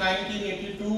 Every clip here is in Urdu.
1982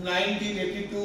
1982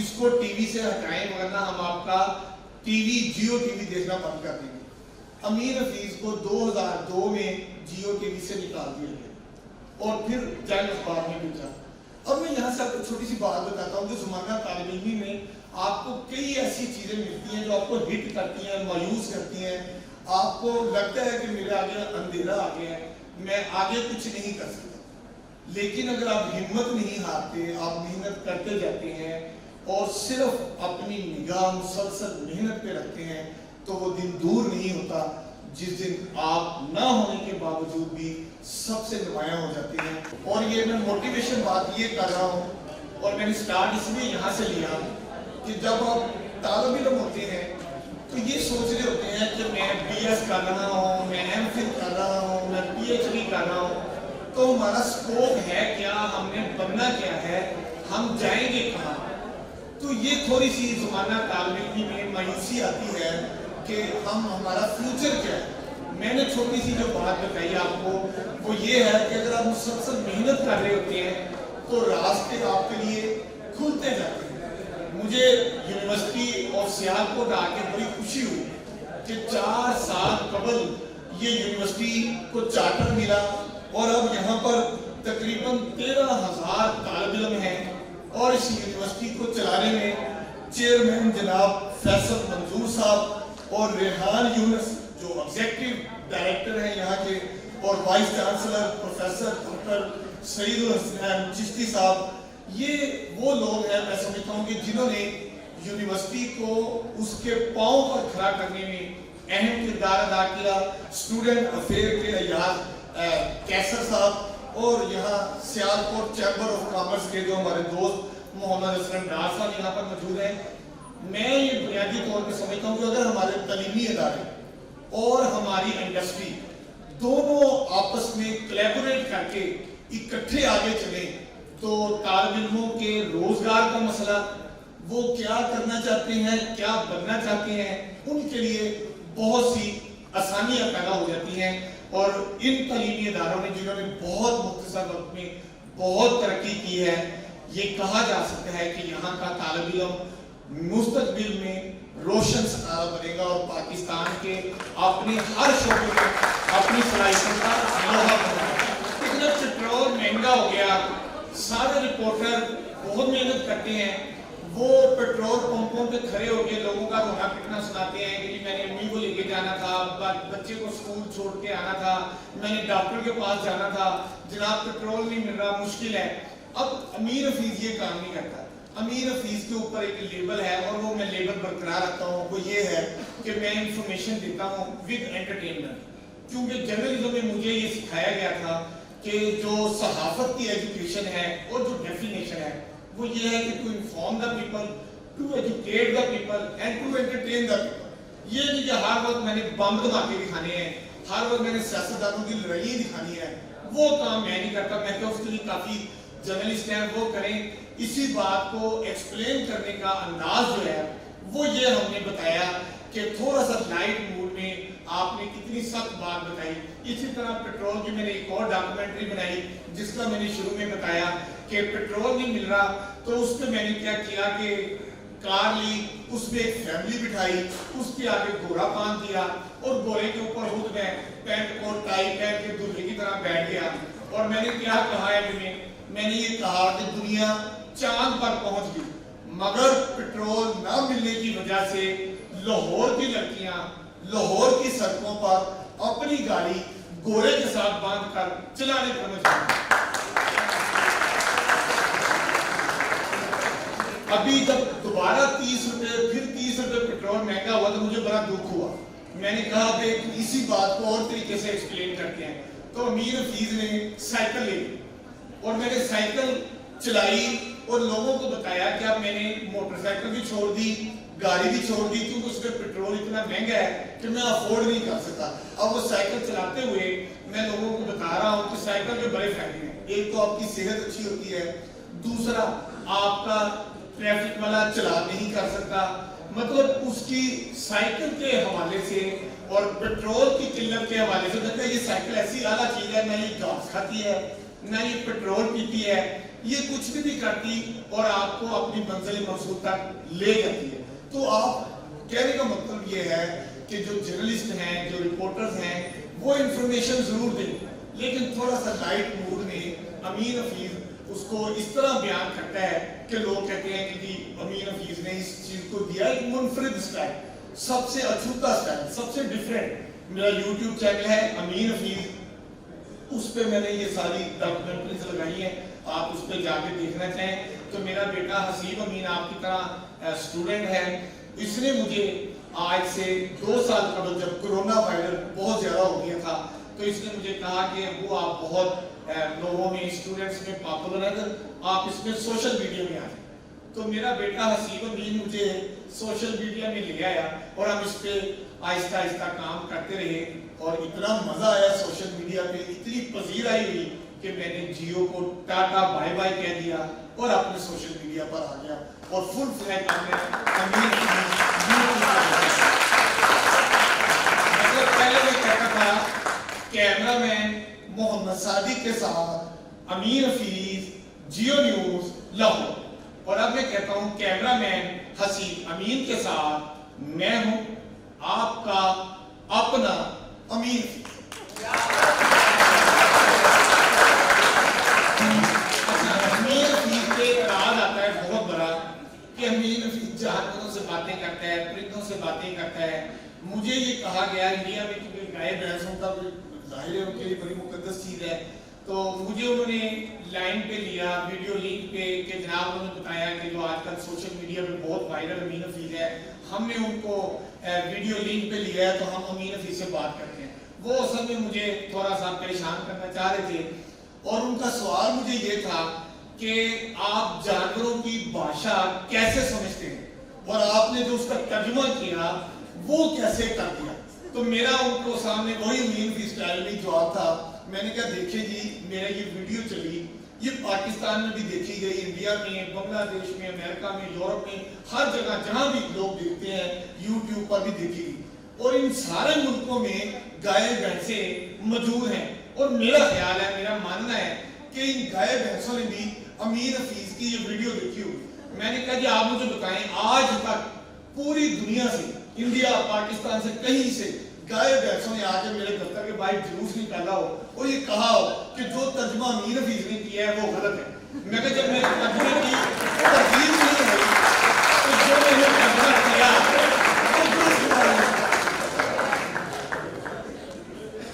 اس کو ٹی وی سے ہٹائیں ورنہ ہم آپ کا ٹی وی جیو ٹی وی دیکھنا بند کر دیں گے۔ امیر حفیظ کو 2002 میں جیو ٹی وی سے نکال دیا گیا اور پھر جنگ اخبار میں بھیجا۔ اب میں یہاں سے آپ کو چھوٹی سی بات بتاتا ہوں کہ زمانہ طالب علمی میں آپ کو کئی ایسی چیزیں ملتی ہیں جو آپ کو ہٹ کرتی ہیں، مایوس کرتی ہیں، آپ کو لگتا ہے کہ میرے آگے اندھیرا آ گیا ہے، میں آگے کچھ نہیں کر سکتا، لیکن اگر آپ ہمت نہیں ہارتے، آپ محنت کرتے جاتے ہیں اور صرف اپنی نگاہ مسلسل محنت پہ رکھتے ہیں تو وہ دن دور نہیں ہوتا جس دن آپ نہ ہونے کے باوجود بھی سب سے نمایاں ہو جاتے ہیں۔ اور یہ میں موٹیویشن بات یہ کر رہا ہوں اور میں نے سٹارٹ اس لیے یہاں سے لیا کہ جب آپ طالب علم ہوتے ہیں تو یہ سوچ رہے ہوتے ہیں کہ میں بی ایس کر رہا ہوں، میں ایم فل کر رہا ہوں، میں پی ایچ ڈی کر رہا ہوں، تو ہمارا سکوپ ہے کیا، ہم نے بننا کیا ہے، ہم جائیں گے کہاں۔ تو یہ تھوڑی سی زمانہ طالب علمی میں مایوسی آتی ہے کہ ہمارا فیوچر کیا ہے۔ میں نے چھوٹی سی جو بات بتائی آپ کو وہ یہ ہے کہ اگر آپ مسلسل محنت کر رہے ہوتے ہیں تو راستے آپ کے لیے کھلتے جاتے ہیں۔ مجھے یونیورسٹی اور سیالکوٹ آ کے بڑی خوشی ہوئی کہ 4 سال قبل یہ یونیورسٹی کو چارٹر ملا اور اب یہاں پر تقریباً 13,000 طالب علم ہیں اور اس یونیورسٹی کو چلانے میں چیئرمین جناب فیصل منظور صاحب اور ریحان یونس جو ایگزیکٹو ڈائریکٹر ہیں یہاں کے اور وائس چانسلر پروفیسر ڈاکٹر سعید الحسین چشتی صاحب، یہ وہ لوگ ہیں میں سمجھتا ہوں کہ جنہوں نے یونیورسٹی کو اس کے پاؤں پر کھڑا کرنے میں اہم کردار ادا کیا۔ اسٹوڈنٹ افیئر کے ایاز کیسر صاحب اور یہاں سیالکوٹ چیمبر آف کامرس کے جو ہمارے دوست محمد اسلم ڈار صاحب یہاں پر موجود ہیں۔ میں یہ بنیادی طور پہ سمجھتا ہوں کہ اگر ہمارے تعلیمی ادارے اور ہماری انڈسٹری دونوں آپس میں کلیبوریٹ کر کے اکٹھے آگے چلیں تو طالب علموں کے روزگار کا مسئلہ، وہ کیا کرنا چاہتے ہیں، کیا بننا چاہتے ہیں، ان کے لیے بہت سی آسانیاں پیدا ہو جاتی ہیں۔ اور ان تعلیمی اداروں نے جنہوں نے بہت مختصر وقت میں بہت ترقی کی ہے، یہ کہا جا سکتا ہے کہ یہاں کا طالب علم مستقبل میں روشن ستارہ بنے گا اور پاکستان کے اپنے ہر شعبے میں اپنی صلاحیت کا لوہا بنے گا۔ اتنا پیٹرول مہنگا ہو گیا، سارے رپورٹر بہت محنت کرتے ہیں، وہ پیٹرول پمپوں پہ کھڑے ہو کے لوگوں کا رونا پٹنا سناتے ہیں کہ میں نے امی کو لے کے جانا تھا، بچے کو اسکول چھوڑ کے آنا تھا، میں نے ڈاکٹر کے پاس جانا تھا، جناب پیٹرول نہیں مل رہا، مشکل ہے۔ اب امیر حفیظ یہ کام نہیں کرتا، امیر حفیظ کے اوپر ایک لیبل ہے اور وہ میں لیبل برقرار رکھتا ہوں، وہ یہ ہے کہ میں انفارمیشن دیتا ہوں ود انٹرٹینمنٹ، کیونکہ جرنلزم میں مجھے یہ سکھایا گیا تھا کہ جو صحافت کی ایجوکیشن ہے اور جو ڈیفینیشن ہے وہ یہ ہے کہ to inform the people, to educate the people and to entertain the people. یہ نہیں کہ ہر وقت میں نے بم دھماکے دکھانے ہیں، ہر وقت میں نے سیاستدانوں کی لڑائیاں دکھانی ہے، وہ کام میں نہیں کرتا۔ میں کہ اس کے لیے کافی جرنلسٹ ہیں، وہ کریں۔ اسی بات کو ایکسپلین کرنے کا انداز جو ہے وہ یہ ہم نے بتایا کہ تھوڑا سا لائٹ موڈ میں آپ نے کتنی سخت بات بتائی۔ اسی طرح پیٹرول کی میں نے ایک اور ڈاکومنٹری بنائی جس کا میں نے شروع میں بتایا کہ پیٹرول نہیں مل رہا تو اس پہ میں نے کیا کیا کہ کار لی، اس میں ایک فیملی بٹھائی، اس کے آگے گھوڑا باندھ دیا اور گھوڑے کے اوپر خود میں پینٹ اور ٹائی پہن کے دلہے کی طرح بیٹھ گیا اور میں نے کیا کہا ہے، میں نے یہ کہا کہ دنیا چاند پر پہنچ گئی مگر پیٹرول نہ ملنے کی وجہ سے لاہور کی لڑکیاں لاہور کی سڑکوں پر اپنی گاڑی گھوڑے کے ساتھ باندھ کر چلانے پر مجبور۔ ابھی جب دوبارہ 30 روپے پھر 30 روپے پیٹرول مہنگا ہوا تو مجھے بڑا دکھ ہوا۔ میں نے کہا کہ اسی بات کو اور طریقے سے ایکسپلین کرتے ہیں تو امیر حفیظ نے سائیکل لے لی اور میں نے سائیکل چلائی اور لوگوں کو بتایا کہ اب میں نے موٹر سائیکل بھی چھوڑ دی، گاڑی بھی چھوڑ دی کیونکہ اس میں پیٹرول اتنا مہنگا ہے کہ میں افورڈ نہیں کر سکتا۔ اب وہ سائیکل چلاتے ہوئے میں لوگوں کو بتا رہا ہوں کہ سائیکل کے بڑے فائدے ہیں، ایک تو آپ کی صحت اچھی ہوتی ہے، دوسرا آپ کا ٹریفک والا چلان نہیں کر سکتا، مطلب اس کی سائیکل کے حوالے سے اور پیٹرول کی قلت کے حوالے سے کہتے ہیں یہ سائیکل ایسی اعلیٰ چیز ہے، نہ یہ گھاس کھاتی ہے نہ یہ پیٹرول پیتی ہے، یہ کچھ بھی نہیں کرتی اور آپ کو اپنی منزل مقصود تک لے جاتی ہے. تو آپ کہنے کا مطلب یہ ہے کہ جو جرنلسٹ ہیں, جو رپورٹرز ہیں, وہ انفارمیشن ضرور دیں, لیکن تھوڑا سا لائٹ موڈ میں امین حفیظ اس کو اس طرح بیان کرتا ہے کہ لوگ کہتے ہیں کہ جی امین حفیظ نے اس چیز کو دیا ایک منفرد سٹائل, سب سے اچھوتا سٹائل, سب سے ڈیفرنٹ. میرا یوٹیوب چینل ہے امین حفیظ, اس پہ میں نے یہ ساری ڈاکومنٹریز لگائی ہیں, آپ اس پہ جا کے دیکھنا چاہیں تو. میرا بیٹا حسیب امین آپ کی طرح اسٹوڈنٹ ہے, اس نے مجھے آج سے 2 سال قبل جب کرونا وائرس بہت زیادہ ہو گیا تھا تو اس نے مجھے کہا کہ وہ آپ بہت لوگوں میں, اسٹوڈنٹس میں پاپولر ہے, آپ اس میں سوشل میڈیا میں آئیں. تو میرا بیٹا حسیب امین مجھے سوشل میڈیا میں لے آیا اور ہم اس پہ آہستہ آہستہ کام کرتے رہے, اور اتنا مزہ آیا سوشل میڈیا پہ, اتنی پذیرائی ہوئی کہ میں نے جیو کو ٹاٹا بائے بائے کہہ دیا اور اپنے سوشل میڈیا پر آ گیا اور فل فلیگ ہم نے پہلے میں کہتا تھا کیمرہ مین محمد صادق کے ساتھ امین حفیظ, جیو نیوز, لاہور. اور اب میں کہتا ہوں کیمرہ مین حسیب امین کے ساتھ میں ہوں آپ کا اپنا امین حفیظ. امین حفیظ پہ اعتراض آتا ہے بہت بڑا کہ امین حفیظ جانوروں سے باتیں کرتا ہے, پرندوں سے باتیں کرتا ہے. مجھے یہ کہا گیا انڈیا میں کیونکہ گائے بھینسوں کا ظاہر ہے ان کے لیے بڑی مقدس چیز ہے, تو مجھے انہوں نے لائن پہ لیا, ویڈیو لنک پہ, کہ جناب انہوں نے بتایا کہ جو آج کل سوشل میڈیا پہ بہت وائرل امین حفیظ ہے, ہم نے ان کو ویڈیو لنک پہ لیا ہے تو ہم امین حفیظ سے بات کرتے ہیں. وہ اصل میں مجھے تھوڑا سا پریشان کرنا چاہ رہے تھے, اور ان کا سوال مجھے یہ تھا کہ آپ جانوروں کی بھاشا کیسے سمجھتے ہیں, اور آپ نے جو اس کا ترجمہ کیا وہ کیسے کر دیا. تو میرا ان کو سامنے وہی امین حفیظ اسٹائل میں جواب تھا. میں نے کہا دیکھیں جی, میرا یہ ویڈیو چلی, یہ پاکستان میں بھی دیکھی گئی, انڈیا میں, بنگلہ دیش میں, امریکہ میں, یورپ میں, ہر جگہ جہاں بھی لوگ دیکھتے ہیں, یوٹیوب پر بھی دیکھی گئی, اور ان سارے ملکوں میں گائے بھینسیں موجود ہیں. اور میرا خیال ہے, میرا ماننا ہے کہ ان گائے بھینسوں نے بھی امین حفیظ کی یہ ویڈیو دیکھی ہوگی. میں نے کہا جی آپ مجھے بتائیں, آج تک پوری دنیا سے, انڈیا, پاکستان سے, کہیں سے گائے بھینسوں نے آ کے میرے دفتر کے باہر جلوس نکالا ہو اور یہ کہا ہو کہ جو ترجمہ امین حفیظ نے کیا ہے وہ غلط ہے. میں کہا جب میں ترجمے کی ترتیب نہیں ہوئی تو جو میں نے ترجمہ کیا وہ درست ہوا.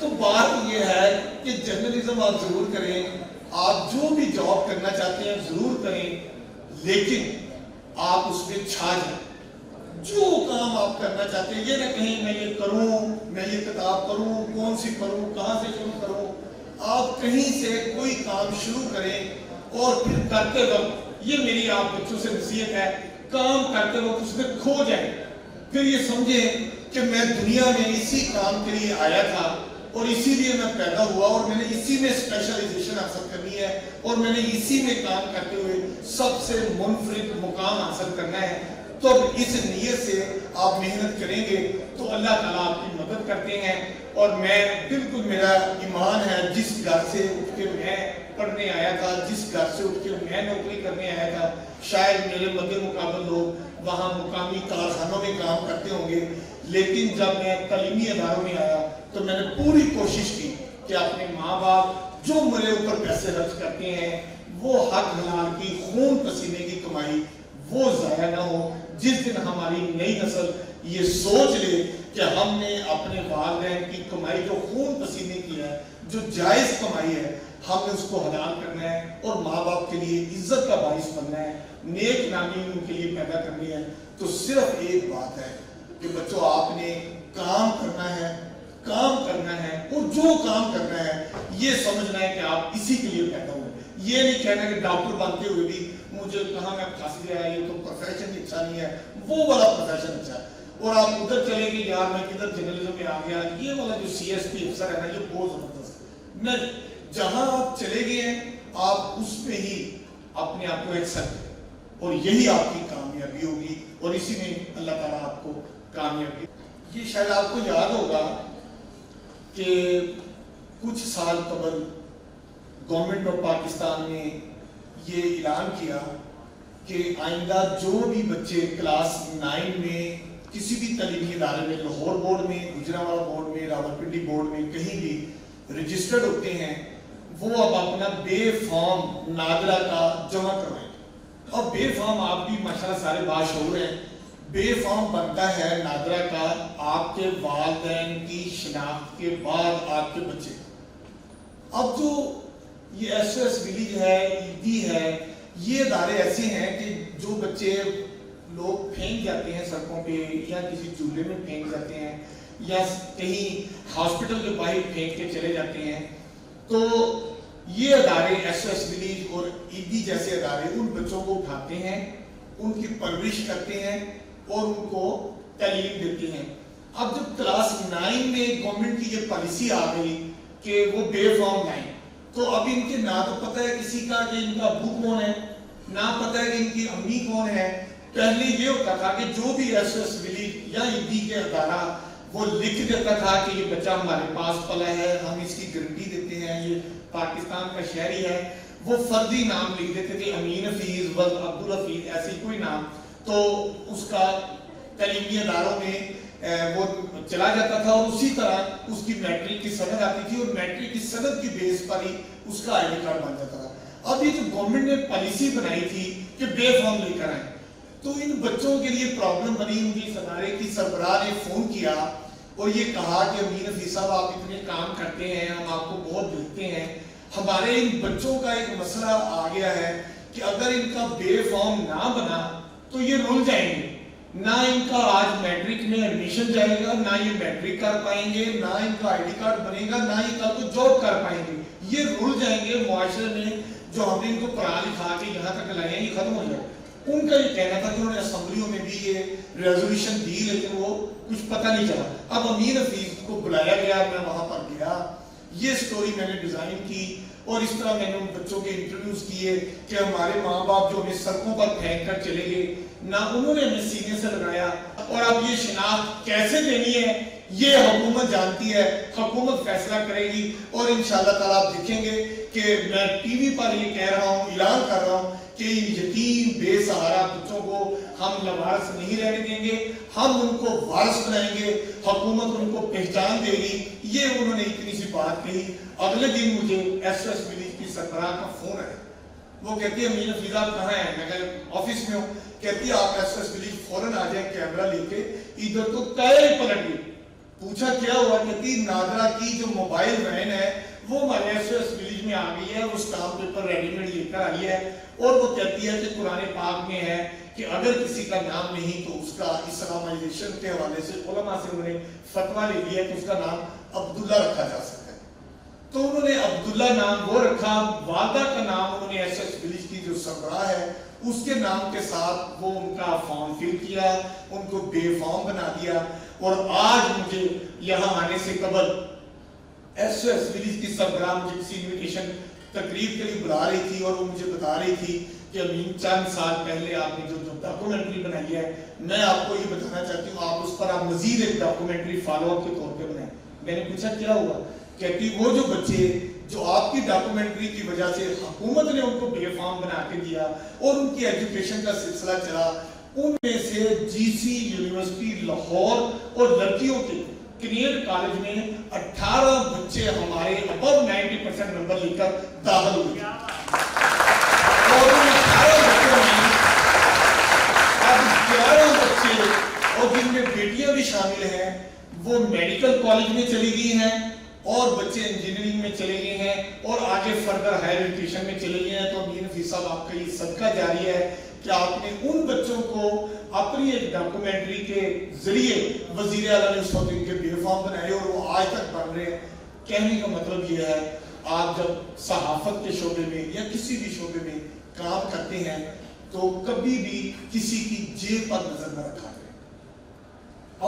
تو بات یہ ہے کہ جرنلزم آپ ضرور کریں, آپ جو بھی جاب کرنا چاہتے ہیں ضرور کریں, لیکن آپ اس میں چھا جائیں. جو کام آپ کرنا چاہتے ہیں, یہ نہ کہیں میں یہ کروں, میں یہ کتاب کروں, کون سی کروں, کہاں سے شروع کروں. آپ کہیں سے کوئی کام شروع کریں اور پھر کرتے وقت, یہ میری آپ بچوں سے نصیحت ہے, کام کرتے وقت اس میں کھو جائیں. پھر یہ سمجھیں کہ میں دنیا میں اسی کام کے لیے آیا تھا اور اسی لیے میں پیدا ہوا, اور میں نے اسی میں اسپیشلائزیشن حاصل کرنی ہے, اور میں نے اسی میں کام کرتے ہوئے سب سے منفرد مقام حاصل کرنا ہے. تو اس نیت سے آپ محنت کریں گے تو اللہ تعالیٰ آپ کی مدد کرتے ہیں. اور میں بالکل, میرا ایمان ہے, جس گھر سے اٹھ کے میں پڑھنے آیا تھا, جس گھر سے اٹھ کے میں نوکری کرنے آیا تھا, شاید میرے مد مقابل لوگ وہاں مقامی کارخانوں میں کام کرتے ہوں گے, لیکن جب میں تعلیمی اداروں میں آیا تو میں نے پوری کوشش کی کہ اپنے ماں باپ جو میرے اوپر پیسے خرچ کرتے ہیں وہ حق حلال کی, خون پسینے کی کمائی وہ ضائع نہ ہو. جس دن ہماری نئی نسل یہ سوچ لے کہ ہم نے اپنے والدین کی کمائی جو خون پسینے کی ہے, جو جائز کمائی ہے, ہم نے اس کو حلال کرنا ہے اور ماں باپ کے لیے عزت کا باعث بننا ہے, نیک نامی ان کے لیے پیدا کرنی ہے. تو صرف ایک بات ہے کہ بچوں, آپ نے کام کرنا ہے, کام کرنا ہے, اور جو کام کرنا ہے یہ سمجھنا ہے کہ آپ اسی کے لیے پیدا ہوئے. یہ نہیں کہنا کہ ڈاکٹر بنتے ہوئے بھی مجھے کہاں میں پھنس گیا, یہ تو پروفیشن اچھا نہیں ہے, وہ والا پروفیشن اچھا ہے. اور آپ ادھر چلے گئے, یار میں کدھر جرنلزم میں آ گیا, یہ والا جو سی ایس پی افسر ہے نا, یہ بہت زبردست ہے. میں جہاں آپ چلے گئے ہیں آپ اس میں ہی اپنے آپ کو ایکسپٹ کریں, اور یہی آپ کی کامیابی ہوگی, اور اسی میں اللہ تعالیٰ آپ کو کامیابی. یہ شاید آپ کو یاد ہوگا کہ کچھ سال قبل گورنمنٹ آف پاکستان نے یہ اعلان کیا کہ آئندہ جو بھی بچے کلاس 9 میں کسی بھی تعلیمی ادارے میں، لاہور بورڈ میں، گجرانوالہ بورڈ میں، راولپنڈی بورڈ میں کہیں بھی رجسٹرڈ ہوتے ہیں، وہ اب اپنا بے فارم نادرا کا جمع کروائیں گے۔ اور بے فارم آپ بھی ماشاءاللہ سارے باشعور ہیں، بے فارم بنتا ہے نادرا کا آپ کے والدین کی شناخت کے بعد آپ کے بچے۔ اب جو یہ ایس ایس ولیج ہے، ایدی ہے، یہ ادارے ایسے ہیں کہ جو بچے لوگ پھینک جاتے ہیں سڑکوں پہ یا کسی چولہے میں پھینک جاتے ہیں یا کہیں ہاسپٹل کے باہر پھینک کے چلے جاتے ہیں، تو یہ ادارے ایس ایس ولیج اور ایدی جیسے ادارے ان بچوں کو اٹھاتے ہیں، ان کی پرورش کرتے ہیں اور ان کو تعلیم دیتے ہیں۔ اب جب کلاس 9 میں گورنمنٹ کی یہ پالیسی آ گئی کہ وہ بے فارم لائیں، تو اب ان کے نہ تو پتہ ہے کسی کا کہ ان کا ابو کون ہے، نہ پتہ ہے کہ ان کی امی کون ہے۔ پہلے یہ ہوتا تھا کہ جو بھی ایس ایس ولیج یا ایدی کے ادارہ وہ لکھ دیتا تھا کہ یہ بچہ ہمارے پاس پلا ہے، ہم اس کی گارنٹی دیتے ہیں، یہ پاکستان کا شہری ہے، وہ فردی نام لکھ دیتے تھے، امین حفیظ، عبدالحفیظ، ایسی کوئی نام، تو اس کا تعلیمی اداروں میں وہ چلا جاتا تھا اور اسی طرح اس کی میٹرک کی سند آتی تھی اور میٹرک کی سند کی بیس پر ہی اس کا آئی ڈی کارڈ بن جاتا تھا۔ اب یہ جو گورنمنٹ نے پالیسی بنائی تھی کہ بے فارم لے کر آئیں، تو ان بچوں کے لیے پرابلم بنی۔ ان کی ادارے کی سربراہ نے فون کیا اور یہ کہا کہ امین حفیظ صاحب آپ اتنے کام کرتے ہیں، ہم آپ کو بہت دیکھتے ہیں، ہمارے ان بچوں کا ایک مسئلہ آ گیا ہے کہ اگر ان کا بے فارم نہ بنا تو یہ رول جائیں گے، نہ ان کا آج میٹرک میں ایڈمیشن جائے گا، نہ یہ میٹرک کر پائیں گے، نہ ان کا آئی ڈی کارڈ بنے گا، نہ یہ کل کو جاب کر پائیں گے، یہ رول جائیں گے معاشرے میں جو ہم نے ان کو پڑھا لکھا کے یہاں تک لائے ہیں، یہ ختم ہو جائے۔ ان کا یہ کہنا تھا کہ انہوں نے اسمبلیوں میں بھی یہ ریزولوشن دی لیکن وہ کچھ پتہ نہیں چلا۔ اب امین حفیظ کو بلایا گیا، میں وہاں پر گیا، یہ سٹوری میں نے ڈیزائن کی اور اس طرح میں نے ان بچوں کے انٹرویوز کیے کہ ہمارے ماں باپ جو ہمیں سڑکوں پر پھینک کر چلے گئے، نہ انہوں نے ہمیں سینے سے لگایا، اور اب یہ شناخت کیسے دینی ہے یہ حکومت جانتی ہے، حکومت فیصلہ کرے گی، اور انشاءاللہ تعالیٰ آپ دیکھیں گے کہ میں ٹی وی پر یہ کہہ رہا ہوں، اعلان کر رہا ہوں کہ یتیم بے سہارا بچوں کو ہم لوارث نہیں رہنے دیں گے، ہم ان کو وارث بنائیں گے، حکومت ان کو پہچان دے گی۔ یہ انہوں نے اتنی سی بات کہی، اگلے دن مجھے ایس ایس ولیج کی سربراہ کا فون ہے، وہ کہتی ہے امین حفیظ آپ کہاں ہیں؟ میں کہا آفس میں ہوں۔ کہتی ہے آپ ایس ایس ولیج فوراً آ جائیں کیمرہ لے کے، ادھر تو ٹائر ہی پلٹ گئی۔ پوچھا کیا ہوا؟ کہتی نادرا کی جو موبائل وین ہے وہ ہمارے ایس ایس ولیج میں آ گئی ہے، وہ اسٹامپ پیپر ریڈی میڈ لے کر آئی ہے، اور وہ کہتی ہے کہ قرآن پاک میں ہے کہ اگر کسی کا نام نہیں تو اس کا اسلامائزیشن کے حوالے سے علماء سے انہوں نے فتویٰ لے لیا کہ اس کا نام عبداللہ رکھا جا سکتا ہے، تو انہوں نے عبداللہ نام وہ رکھا۔ والدہ کا نام انہوں نے ایس ایس ولیج کی جو سربراہ ہے اس کے نام کے ساتھ وہ ان کا فارم فل کیا، ان کو بے فارم بنا دیا، اور آج مجھے یہاں آنے سے قبل ایس ایس ولیج کی سربراہ مجھے کسی انویٹیشن تقریب کے لیے بلا رہی تھی اور وہ مجھے بتا رہی تھی کہ امین چند سال پہلے آپ نے جو ڈاکومنٹری بنائی ہے، میں آپ کو یہ بتانا چاہتی ہوں آپ اس پر آپ مزید ایک ڈاکومنٹری فالو اپ کے طور پہ بنائیں۔ میں نے پوچھا کیا ہوا؟ کہتی وہ جو بچے جو آپ کی ڈاکومنٹری کی وجہ سے حکومت نے ان کو بے فارم بنا کے دیا اور ان کی ایجوکیشن کا سلسلہ چلا، ان میں سے جی سی یونیورسٹی لاہور اور لڑکیوں کے کنیڈ کالج میں 18 بچے ہمارے ابو 90% نمبر لے کر داخل ہوئے، اور ان 18 بچوں میں اب 11 بچے اور جن میں بیٹیاں بھی شامل ہیں وہ میڈیکل کالج میں چلی گئی ہیں، اور بچے انجینئرنگ میں چلے گئے ہیں اور آگے فردر ہائر ایجوکیشن میں چلے گئے ہیں۔ تو امین حفیظ صاحب آپ کا یہ صدقہ جاری ہے کہ آپ نے ان بچوں کو اپنی ایک ڈاکومنٹری کے ذریعے وزیر اعلیٰ نے اس وقت ان کے بے فارم بنائے اور وہ آج تک بن رہے ہیں۔ کہنے کا مطلب یہ ہے آپ جب صحافت کے شعبے میں یا کسی بھی شعبے میں کام کرتے ہیں تو کبھی بھی کسی کی جیب پر نظر نہ رکھا کریں،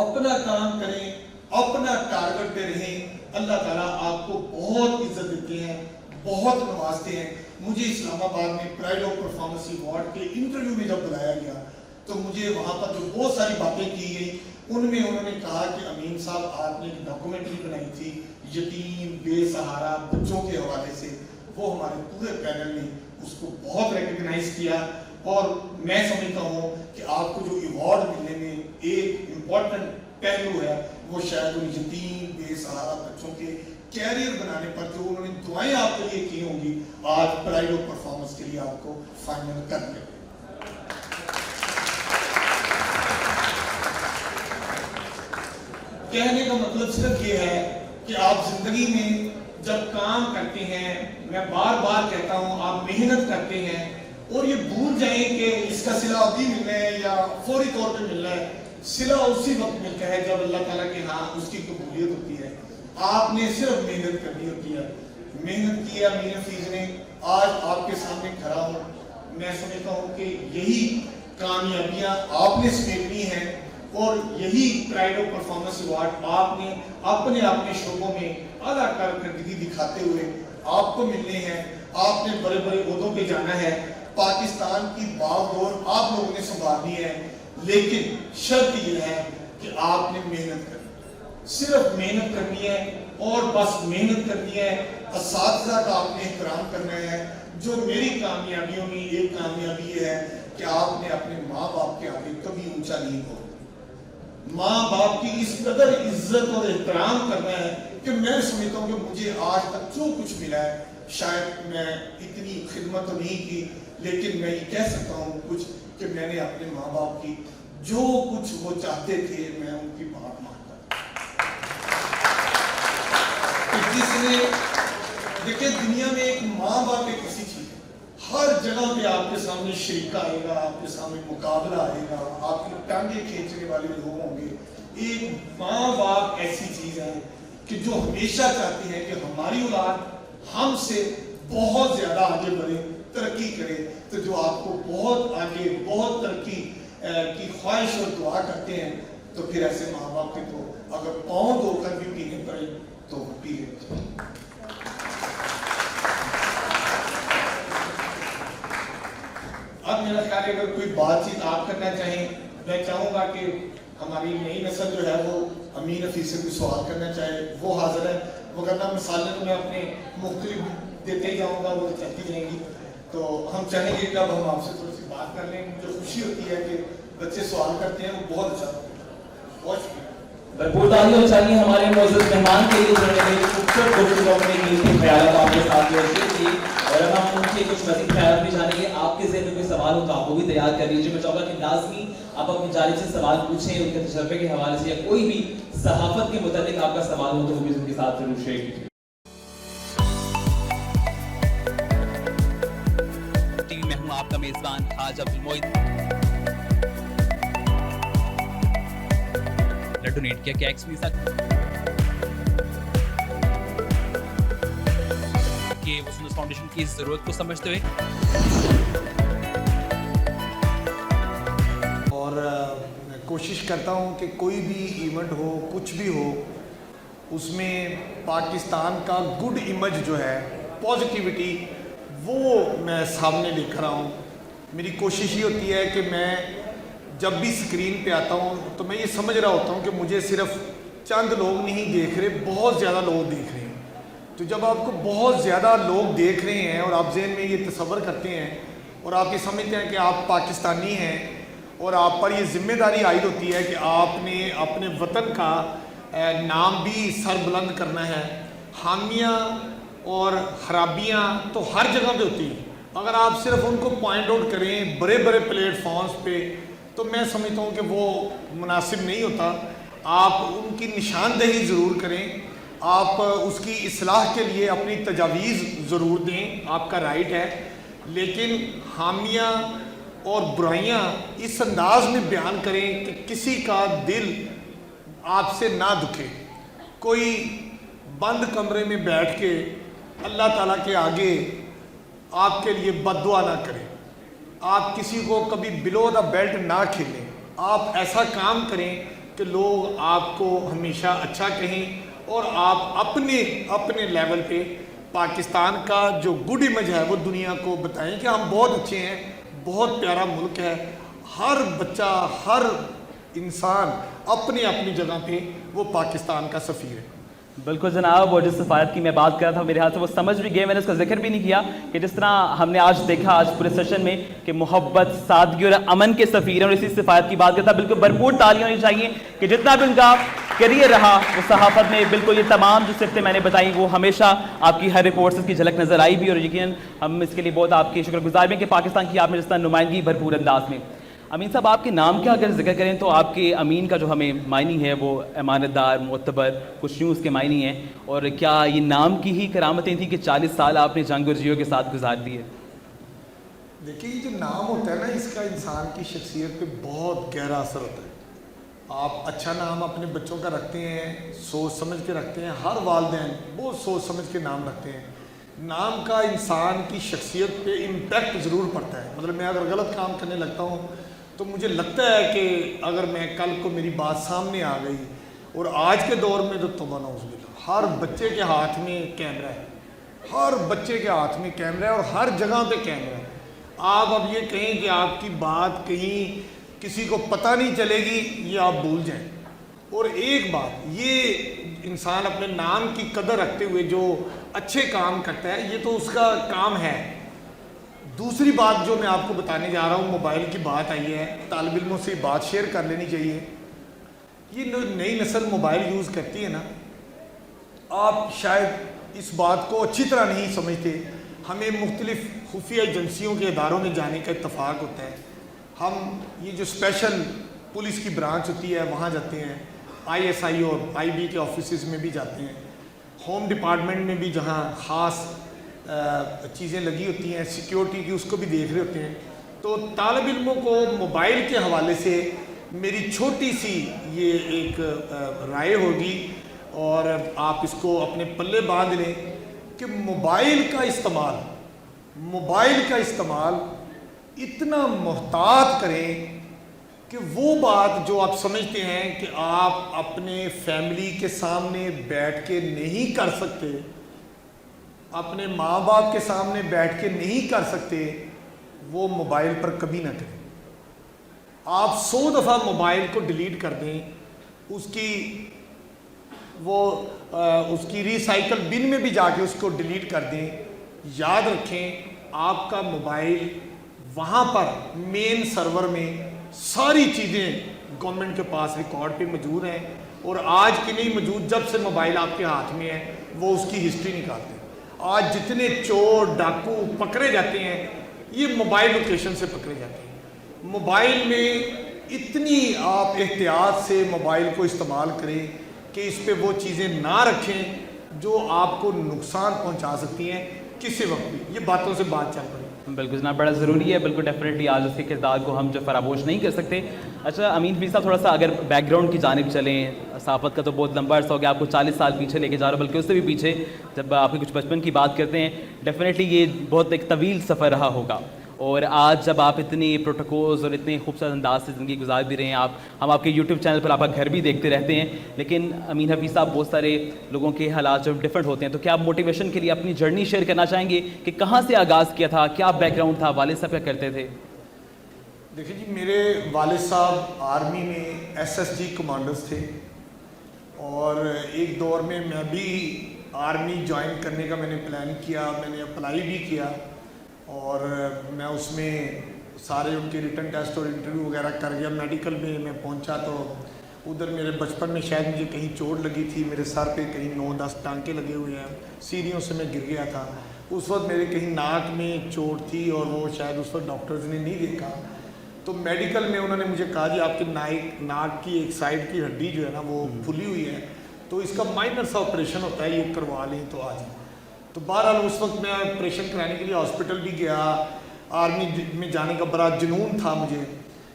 اپنا کام کریں، اپنا ٹارگٹ پہ رہیں، اللہ تعالیٰ آپ کو بہت عزت دیتے ہیں، بہت نوازتے ہیں۔ مجھے اسلام آباد میں پرائڈ آف پرفارمنس ایوارڈ کے انٹرویو میں جب بلایا گیا تو مجھے وہاں پر جو بہت ساری باتیں کی گئی ان میں انہوں نے کہا کہ امین صاحب آپ نے ایک ڈاکومنٹری بنائی تھی یتیم بے سہارا بچوں کے حوالے سے، وہ ہمارے پورے پینل نے اس کو بہت ریکگنائز کیا، اور میں سمجھتا ہوں کہ آپ کو جو ایوارڈ ملنے میں ایک امپورٹنٹ پہلو ہے وہ شاید ان یتیم بے سہارا بچوں کے کیریئر بنانے پر جو انہوں نے دعائیں آپ کے لیے کی ہوں گی، آج پرائڈ آف پرفارمنس کے لیے آپ کو فائنل کر لیں۔ کہنے کا مطلب صرف یہ ہے کہ آپ زندگی میں جب کام کرتے ہیں، میں بار بار کہتا ہوں، آپ محنت کرتے ہیں اور یہ بھول جائیں کہ اس کا صلہ ابھی ملنا ہے یا فوری طور پہ ملنا ہے۔ صلہ اسی وقت ملتا ہے جب اللہ تعالیٰ کے ہاں اس کی قبولیت ہوتی ہے۔ آپ نے صرف محنت کرنی ہوتی ہے۔ محنت کی امین حفیظ نے، آج آپ کے سامنے کھڑا ہوں، میں سمجھتا ہوں کہ یہی کامیابیاں آپ نے سمیٹنی ہیں، اور یہی پرائڈ آف پرفارمنس ایوارڈ آپ نے اپنے اپنے شعبوں میں اعلیٰ کارکردگی دکھاتے ہوئے آپ کو ملنے ہیں۔ آپ نے بڑے بڑے عہدوں پہ جانا ہے، پاکستان کی باغ دور آپ لوگوں نے سنبھالنی ہے، لیکن شرط یہ ہے کہ آپ نے محنت کرنی ہے، صرف محنت کرنی ہے اور بس محنت کرنی ہے۔ اساتذہ کا آپ نے احترام کرنا ہے۔ جو میری کامیابیوں میں ایک کامیابی یہ ہے کہ آپ نے اپنے ماں باپ کے آگے کبھی اونچا نہیں ہو، ماں باپ کی اس قدر عزت اور احترام کرنا ہے کہ میں سمجھتا ہوں کہ مجھے آج تک جو کچھ ملا ہے، شاید میں اتنی خدمت تو نہیں کی، لیکن میں یہ کہہ سکتا ہوں کچھ کہ میں نے اپنے ماں باپ کی جو کچھ وہ چاہتے تھے میں ان کی بات مانتا۔ جس نے دیکھیں دنیا میں ایک ماں باپ ایک ایسی چیز ہے، ہر جگہ پہ آپ کے سامنے شریکہ آئے گا، آپ کے سامنے مقابلہ آئے گا، آپ کی ٹانگیں کھینچنے والے لوگ ہوں گے۔ ایک ماں باپ ایسی چیز ہے کہ جو ہمیشہ چاہتی ہے کہ ہماری اولاد ہم سے بہت زیادہ آگے بڑھے، ترقی کرے۔ تو جو آپ کو بہت آگے بہت ترقی کی خواہش اور دعا کرتے ہیں، تو پھر ایسے ماں باپ کے تو اگر پاؤں دھو کر بھی پینے پڑے تو پی لیں۔ اب میرا خیال ہے اگر کوئی بات چیت آپ کرنا چاہیں، میں چاہوں گا کہ ہماری نئی نسل جو ہے وہ امین حفیظ سے کوئی سوال کرنا چاہے وہ حاضر ہے، وگرنہ مثالیں میں اپنے مختلف دیتے ہی جاؤں گا، وہ چلتی جائیں گی۔ تو ہم چاہیں گے کہ اب ہم آپ سے تھوڑی سی بات کر لیں۔ مجھے خوشی ہوتی ہے کہ بچے سوال کرتے ہیں، وہ بہت اچھا ہوتا ہے۔ بہت شکریہ۔ بھرپور تعریف چاہیے ہمارے معزز مہمان کے لیے جنہوں نے میری خوبصورت گفتگو اپنے قیمتی خیالات آپ کے ساتھ شیئر کیے، اور اب ہم ان کے کچھ مزید خیالات بھی جانیں گے۔ آپ کے ذہن میں کوئی سوال ہو تو آپ وہ بھی تیار کر لیجیے۔ میں چاہوں گا کہ لازمی آپ اپنی جانب سے سوال پوچھیں، ان کے تجربے کے حوالے سے یا کوئی بھی صحافت کے متعلق آپ کا سوال ہو تو وہ بھی ان کے ساتھ ضرور شیئر کیجیے۔ ٹی وی میں ہوں آپ کا میزبان حاج عبد المعید۔ ڈونیٹ کیا کیا ایکسپیرینس کہ وہ سندس فاؤنڈیشن کی ضرورت کو سمجھتے ہوئے، اور میں کوشش کرتا ہوں کہ کوئی بھی ایونٹ ہو، کچھ بھی ہو، اس میں پاکستان کا گڈ امیج جو ہے، پازیٹیوٹی، وہ میں سامنے لے کر آؤں۔ میری کوشش یہ ہوتی ہے کہ میں جب بھی سکرین پہ آتا ہوں تو میں یہ سمجھ رہا ہوتا ہوں کہ مجھے صرف چند لوگ نہیں دیکھ رہے، بہت زیادہ لوگ دیکھ رہے ہیں۔ تو جب آپ کو بہت زیادہ لوگ دیکھ رہے ہیں اور آپ ذہن میں یہ تصور کرتے ہیں اور آپ یہ سمجھتے ہیں کہ آپ پاکستانی ہیں اور آپ پر یہ ذمہ داری عائد ہوتی ہے کہ آپ نے اپنے وطن کا نام بھی سر بلند کرنا ہے۔ خامیاں اور خرابیاں تو ہر جگہ پہ ہوتی ہیں، اگر آپ صرف ان کو پوائنٹ آؤٹ کریں بڑے بڑے پلیٹ فارمز پہ تو میں سمجھتا ہوں کہ وہ مناسب نہیں ہوتا۔ آپ ان کی نشاندہی ضرور کریں، آپ اس کی اصلاح کے لیے اپنی تجاویز ضرور دیں، آپ کا رائٹ ہے، لیکن خامیاں اور برائیاں اس انداز میں بیان کریں کہ کسی کا دل آپ سے نہ دکھے۔ کوئی بند کمرے میں بیٹھ کے اللہ تعالیٰ کے آگے آپ کے لیے بد دعا نہ کرے، آپ کسی کو کبھی بلو دا بیلٹ نہ کھیلیں، آپ ایسا کام کریں کہ لوگ آپ کو ہمیشہ اچھا کہیں اور آپ اپنے لیول پہ پاکستان کا جو گڈ امیج ہے وہ دنیا کو بتائیں کہ ہم بہت اچھے ہیں، بہت پیارا ملک ہے۔ ہر بچہ، ہر انسان اپنی جگہ پہ وہ پاکستان کا سفیر ہے۔ بالکل جناب, اور جس سفارت کی میں بات کر رہا تھا میرے ہاتھ سے وہ سمجھ بھی گئے. میں نے اس کا ذکر بھی نہیں کیا کہ جس طرح ہم نے آج دیکھا آج پورے سیشن میں کہ محبت, سادگی اور امن کے سفیر ہیں, اور اسی سفارت کی بات کرتا بالکل بھرپور تالیاں ہونی چاہیے کہ جتنا بھی ان کا کیریئر رہا وہ صحافت میں بالکل یہ تمام جو صفتیں میں نے بتائیں وہ ہمیشہ آپ کی ہر رپورٹس کی جھلک نظر آئی بھی, اور یقیناً ہم اس کے لیے بہت آپ کے شکر گزار ہیں کہ پاکستان کی آپ نے جس طرح نمائندگی بھرپور انداز میں. امین صاحب, آپ کے نام کا اگر ذکر کریں تو آپ کے امین کا جو ہمیں معنی ہے وہ امانت دار, معتبر, کچھ یوں اس کے معنی ہیں, اور کیا یہ نام کی ہی کرامتیں تھیں کہ 40 سال آپ نے جنگ اور جیو کے ساتھ گزار دیے؟ دیکھیے, یہ جو نام ہوتا ہے نا, اس کا انسان کی شخصیت پہ بہت گہرا اثر ہوتا ہے. آپ اچھا نام اپنے بچوں کا رکھتے ہیں, سوچ سمجھ کے رکھتے ہیں. ہر والدین بہت سوچ سمجھ کے نام رکھتے ہیں. نام کا انسان کی شخصیت پہ امپیکٹ ضرور پڑتا ہے. مطلب میں اگر غلط کام کرنے لگتا ہوں تو مجھے لگتا ہے کہ اگر میں کل کو میری بات سامنے آ گئی, اور آج کے دور میں تو توبہ نعوذ باللہ, ہر بچے کے ہاتھ میں کیمرہ ہے, ہر بچے کے ہاتھ میں کیمرہ ہے, اور ہر جگہ پہ کیمرہ ہے. آپ اب یہ کہیں کہ آپ کی بات کہیں کسی کو پتہ نہیں چلے گی, یہ آپ بھول جائیں. اور ایک بات, یہ انسان اپنے نام کی قدر رکھتے ہوئے جو اچھے کام کرتا ہے یہ تو اس کا کام ہے. دوسری بات جو میں آپ کو بتانے جا رہا ہوں, موبائل کی بات آئی ہے, طالب علموں سے بات شیئر کر لینی چاہیے. یہ نئی نسل موبائل یوز کرتی ہے نا, آپ شاید اس بات کو اچھی طرح نہیں سمجھتے. ہمیں مختلف خفیہ ایجنسیوں کے اداروں میں جانے کا اتفاق ہوتا ہے. ہم یہ جو اسپیشل پولیس کی برانچ ہوتی ہے وہاں جاتے ہیں, ISI اور IB کے آفیسز میں بھی جاتے ہیں, ہوم ڈپارٹمنٹ میں بھی جہاں خاص چیزیں لگی ہوتی ہیں سیکیورٹی کی, اس کو بھی دیکھ رہے ہوتے ہیں. تو طالب علموں کو موبائل کے حوالے سے میری چھوٹی سی یہ ایک رائے ہوگی, اور آپ اس کو اپنے پلے باندھ لیں کہ موبائل کا استعمال اتنا محتاط کریں کہ وہ بات جو آپ سمجھتے ہیں کہ آپ اپنے فیملی کے سامنے بیٹھ کے نہیں کر سکتے, اپنے ماں باپ کے سامنے بیٹھ کے نہیں کر سکتے, وہ موبائل پر کبھی نہ کریں. آپ 100 دفعہ موبائل کو ڈیلیٹ کر دیں, اس کی ریسائیکل بن میں بھی جا کے اس کو ڈیلیٹ کر دیں. یاد رکھیں, آپ کا موبائل وہاں پر مین سرور میں ساری چیزیں گورنمنٹ کے پاس ریکارڈ پہ موجود ہیں, اور آج کی نہیں موجود, جب سے موبائل آپ کے ہاتھ میں ہے وہ اس کی ہسٹری نکالتے ہیں. آج جتنے چور ڈاکو پکڑے جاتے ہیں یہ موبائل لوکیشن سے پکڑے جاتے ہیں. موبائل میں اتنی آپ احتیاط سے موبائل کو استعمال کریں کہ اس پہ وہ چیزیں نہ رکھیں جو آپ کو نقصان پہنچا سکتی ہیں کسی وقت بھی. یہ باتوں سے بات چل رہی ہے. بالکل جناب, بڑا ضروری ہے. بالکل ڈیفینیٹلی آج اس کے کردار کو ہم جو فراموش نہیں کر سکتے. اچھا امین فیض صاحب, تھوڑا سا اگر بیک گراؤنڈ کی جانب چلیں, صحافت کا تو بہت لمبا عرصہ ہو گیا, آپ کو 40 سال پیچھے لے کے جا رہا ہوں, بلکہ اس سے بھی پیچھے. جب آپ کے کچھ بچپن کی بات کرتے ہیں, ڈیفینیٹلی یہ بہت ایک طویل سفر رہا ہوگا, اور آج جب آپ اتنے پروٹوکولز اور اتنے خوبصورت انداز سے زندگی گزار بھی رہے ہیں, ہم آپ کے یوٹیوب چینل پر آپ کا گھر بھی دیکھتے رہتے ہیں, لیکن امین حفیظ صاحب بہت سارے لوگوں کے حالات جو ڈفرینٹ ہوتے ہیں, تو کیا آپ موٹیویشن کے لیے اپنی جرنی شیئر کرنا چاہیں گے کہ کہاں سے آغاز کیا تھا, کیا بیک گراؤنڈ تھا, والد صاحب کیا کرتے تھے؟ دیکھیں جی, میرے والد صاحب آرمی میں SSG کمانڈرز تھے, اور ایک دور میں بھی آرمی جوائن کرنے کا میں نے پلان کیا, میں نے اپلائی بھی کیا, اور میں اس میں سارے ان کے ریٹن ٹیسٹ اور انٹرویو وغیرہ کر گیا. میڈیکل میں پہنچا تو ادھر میرے بچپن میں شاید مجھے کہیں چوٹ لگی تھی, میرے سر پہ کہیں 9-10 ٹانکے لگے ہوئے ہیں, سیڑھیوں سے میں گر گیا تھا. اس وقت میرے کہیں ناک میں چوٹ تھی, اور وہ شاید اس وقت ڈاکٹرز نے نہیں دیکھا. تو میڈیکل میں انہوں نے مجھے کہا جی آپ کے ناک کی ایک سائڈ کی ہڈی جو ہے نا وہ پھلی ہوئی ہے, تو اس کا مائنر سا آپریشن ہوتا ہے, یہ کروا لیں تو آ جائیں. تو بہرحال اس وقت میں آپریشن کرانے کے لیے ہاسپٹل بھی گیا. آرمی میں جانے کا بڑا جنون تھا مجھے,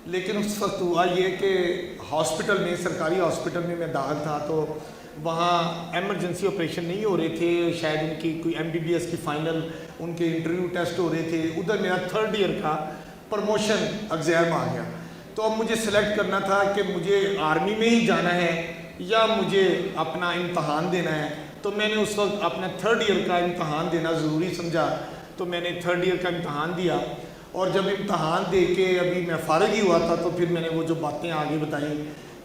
لیکن اس وقت ہوا یہ کہ ہاسپٹل میں, سرکاری ہاسپٹل میں داخل تھا, تو وہاں ایمرجنسی آپریشن نہیں ہو رہے تھے, شاید ان کی کوئی MBBS کی فائنل ان کے انٹرویو ٹیسٹ ہو رہے تھے. ادھر میرا 3rd ایئر کا پروموشن ایگزام میں آ گیا, تو اب مجھے سلیکٹ کرنا تھا کہ مجھے آرمی میں ہی جانا ہے یا مجھے اپنا امتحان دینا ہے. تو میں نے اس وقت اپنا 3rd ایئر کا امتحان دینا ضروری سمجھا, تو میں نے 3rd ایئر کا امتحان دیا, اور جب امتحان دے کے ابھی میں فارغ ہی ہوا تھا تو پھر میں نے وہ جو باتیں آگے بتائیں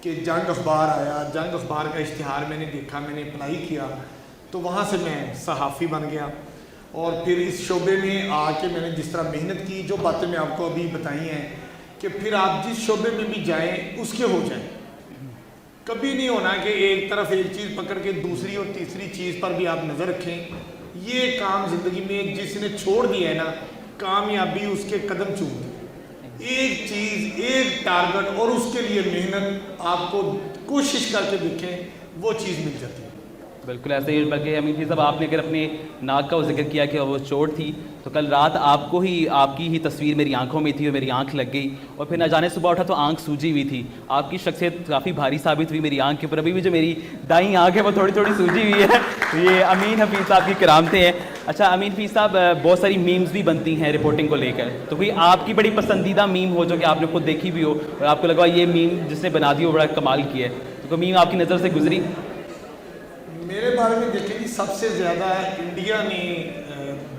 کہ جنگ اخبار آیا, جنگ اخبار کا اشتہار میں نے دیکھا, میں نے اپلائی کیا, تو وہاں سے میں صحافی بن گیا. اور پھر اس شعبے میں آ کے میں نے جس طرح محنت کی, جو باتیں میں آپ کو ابھی بتائی ہیں, کہ پھر آپ جس شعبے میں بھی جائیں اس کے ہو جائیں. کبھی نہیں ہونا کہ ایک طرف ایک چیز پکڑ کے دوسری اور تیسری چیز پر بھی آپ نظر رکھیں. یہ کام زندگی میں جس نے چھوڑ دیا ہے نا, کامیابی اس کے قدم چومتی. ایک چیز, ایک ٹارگٹ, اور اس کے لیے محنت آپ کو کوشش کر کے دیکھیں, وہ چیز مل جاتی ہے. بالکل ایسے ہی. بلکہ امین فیض صاحب, آپ نے اگر اپنے ناک کا وہ ذکر کیا کہ وہ چوٹ تھی, تو کل رات آپ کو ہی آپ کی ہی تصویر میری آنکھوں میں تھی اور میری آنکھ لگ گئی, اور پھر نہ جانے صبح اٹھا تو آنکھ سوجی ہوئی تھی. آپ کی شخصیت کافی بھاری ثابت ہوئی میری آنکھ کے اوپر. ابھی بھی جو میری دائیں آنکھ ہے وہ تھوڑی تھوڑی سوجی ہوئی ہے. یہ امین حفیظ صاحب کی کرامتیں ہیں. اچھا امین حفیظ صاحب, بہت ساری میمز بھی بنتی ہیں رپورٹنگ کو لے کر, تو کوئی آپ کی بڑی پسندیدہ میم ہو جو کہ آپ نے خود دیکھی بھی ہو اور آپ کو لگا یہ میم جس نے بنا دی وہ بڑا کمال کیا ہے, تو کوئی میم آپ کی نظر سے گزری؟ میرے بارے میں دیکھیں جی, سب سے زیادہ انڈیا نے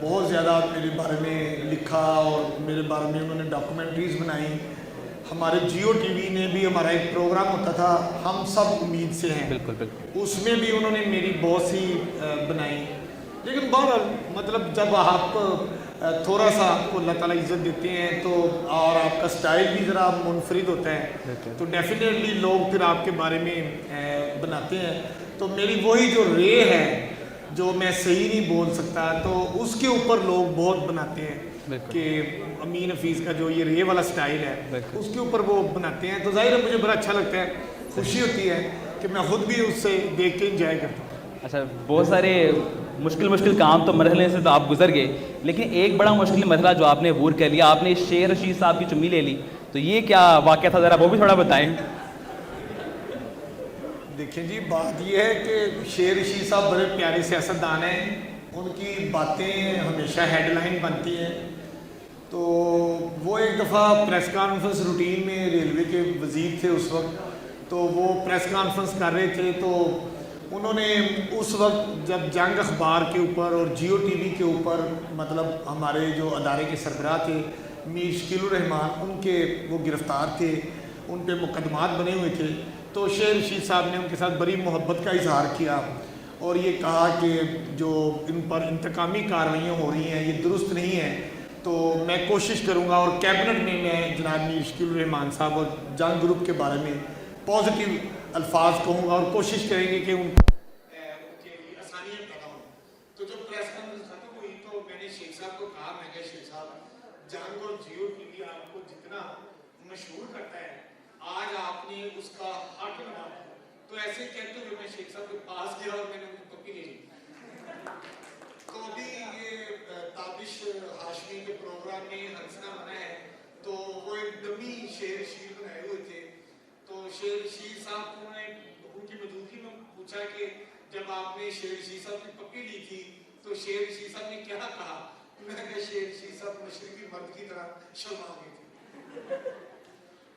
بہت زیادہ میرے بارے میں لکھا, اور میرے بارے میں انہوں نے ڈاکومنٹریز بنائی. ہمارے جیو ٹی وی نے بھی, ہمارا ایک پروگرام ہوتا تھا ہم سب امید سے ہیں, بالکل بالکل, اس میں بھی انہوں نے میری بہت سی بنائی. لیکن بہرحال مطلب جب آپ تھوڑا سا آپ کو اللہ تعالیٰ عزت دیتے ہیں تو, اور آپ کا سٹائل بھی ذرا منفرد ہوتا ہے, تو ڈیفینیٹلی لوگ پھر آپ کے بارے میں بناتے ہیں. تو میری وہی جو رے ہے جو میں صحیح نہیں بول سکتا, تو اس کے اوپر لوگ بہت بناتے ہیں کہ امین حفیظ کا جو یہ رے والا سٹائل ہے اس کے اوپر وہ بناتے ہیں. تو ظاہر ہے مجھے بڑا اچھا لگتا ہے, خوشی ہوتی ہے کہ میں خود بھی اس سے دیکھ کے انجوائے کرتا ہوں. اچھا, بہت سارے مشکل کام تو مرحلے سے تو آپ گزر گئے, لیکن ایک بڑا مشکل مرحلہ جو آپ نے عبور کر لیا, آپ نے شیر رشید صاحب کی چمی لے لی, تو یہ کیا واقعہ تھا, ذرا وہ بھی تھوڑا بتائیں. دیکھیں جی, بات یہ ہے کہ شیر رشید صاحب بڑے پیارے سیاستدان ہیں, ان کی باتیں ہمیشہ ہیڈ لائن بنتی ہیں. تو وہ ایک دفعہ پریس کانفرنس روٹین میں, ریلوے کے وزیر تھے اس وقت, تو وہ پریس کانفرنس کر رہے تھے, تو انہوں نے اس وقت جب جنگ اخبار کے اوپر اور جیو ٹی وی کے اوپر, مطلب ہمارے جو ادارے کے سربراہ تھے میر شکیل الرحمان, ان کے وہ گرفتار تھے, ان پہ مقدمات بنے ہوئے تھے. تو شیر رشید صاحب نے ان کے ساتھ بڑی محبت کا اظہار کیا اور یہ کہا کہ جو ان پر انتقامی کارروائیاں ہو رہی ہیں یہ درست نہیں ہیں, تو میں کوشش کروں گا, اور کیبنٹ میں میں جناب میر شکیل الرحمان صاحب اور جنگ گروپ کے بارے میں پازیٹیو الفاظ کہوں گا, اور کوشش کریں گے کہ ان کے لیے آسانیاں پیدا ہوں. تو جب پریس کانفرنس ختم ہوئی تو میں نے شیخ صاحب کو کہا, میں کہ شیخ صاحب جنگ اور جیو ٹی وی آپ کو جتنا مشہور کرتا ہے, آج آپ نے اس کا حق لگا. تو ایسے کہتے ہوئے میں شیخ صاحب کے پاس گیا اور میں نے ان کو پکی لے لی. تو ابھی یہ تابش ہاشمی کے پروگرام میں ہنسنا منع ہے, تو وہ ایک ڈمی شیر رشید بنائے ہوئے تھے. تو شیر رشید صاحب کو نے ان کی موجودگی میں پوچھا کہ جب آپ نے شیر رشید صاحب کی پکی لی تھی تو شیر رشید صاحب نے کیا کہا. میں نے کہا شیر رشید صاحب مشرقی مرد کی طرح شرما گئے تھے.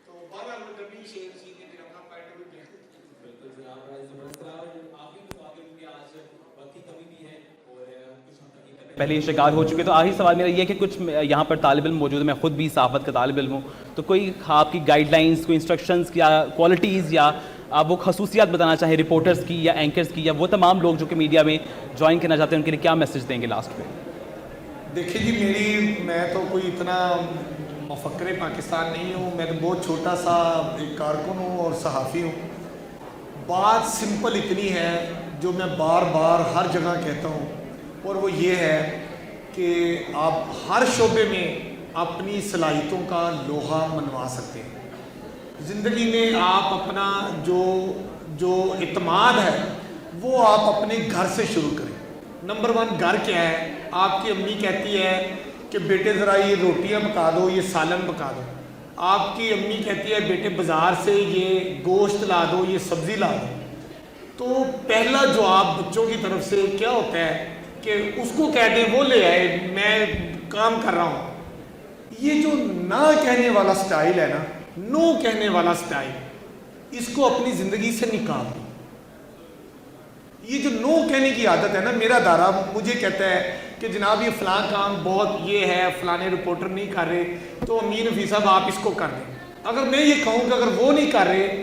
تو بارہ ڈمی شیر رشید نے پھر اپنا پوائنٹ بھی دیا. بالکل جناب, آپ بھی بتا دیں کہ آج وقت کی کمی بھی ہے اور کچھ ہم تک پہلے ہی شکار ہو چکے. تو آخری سوال میرا یہ کہ کچھ یہاں پر طالب علم موجود ہے, میں خود بھی صحافت کا طالب علم ہوں, تو کوئی آپ کی گائیڈ لائنس, کوئی انسٹرکشنز یا کوالٹیز, یا آپ وہ خصوصیات بتانا چاہیں رپورٹرز کی یا اینکرز کی, یا وہ تمام لوگ جو کہ میڈیا میں جوائن کرنا چاہتے ہیں ان کے لیے کیا میسج دیں گے لاسٹ پہ؟ دیکھیں جی, میں تو کوئی اتنا مفکر پاکستان نہیں ہوں, میں تو بہت چھوٹا سا ایک کارکن ہوں اور صحافی ہوں. بات سمپل اتنی ہے جو میں بار بار ہر جگہ کہتا ہوں, اور وہ یہ ہے کہ آپ ہر شعبے میں اپنی صلاحیتوں کا لوہا منوا سکتے ہیں. زندگی میں آپ اپنا جو اعتماد ہے وہ آپ اپنے گھر سے شروع کریں. نمبر 1 گھر کیا ہے؟ آپ کی امی کہتی ہے کہ بیٹے ذرا یہ روٹیاں پکا دو, یہ سالن پکا دو. آپ کی امی کہتی ہے بیٹے بازار سے یہ گوشت لا دو, یہ سبزی لا دو. تو پہلا جواب بچوں کی طرف سے کیا ہوتا ہے کہ اس کو کہہ دیں وہ لے آئے, میں کام کر رہا ہوں. یہ جو نہ کہنے والا سٹائل ہے نا, نو کہنے والا سٹائل, اس کو اپنی زندگی سے نکال دو. یہ جو نو کہنے کی عادت ہے نا, میرا دارا مجھے کہتا ہے کہ جناب یہ فلاں کام بہت یہ ہے, فلانے رپورٹر نہیں کر رہے, تو امین حفیظ صاحب آپ اس کو کر دیں. اگر میں یہ کہوں کہ اگر وہ نہیں کر رہے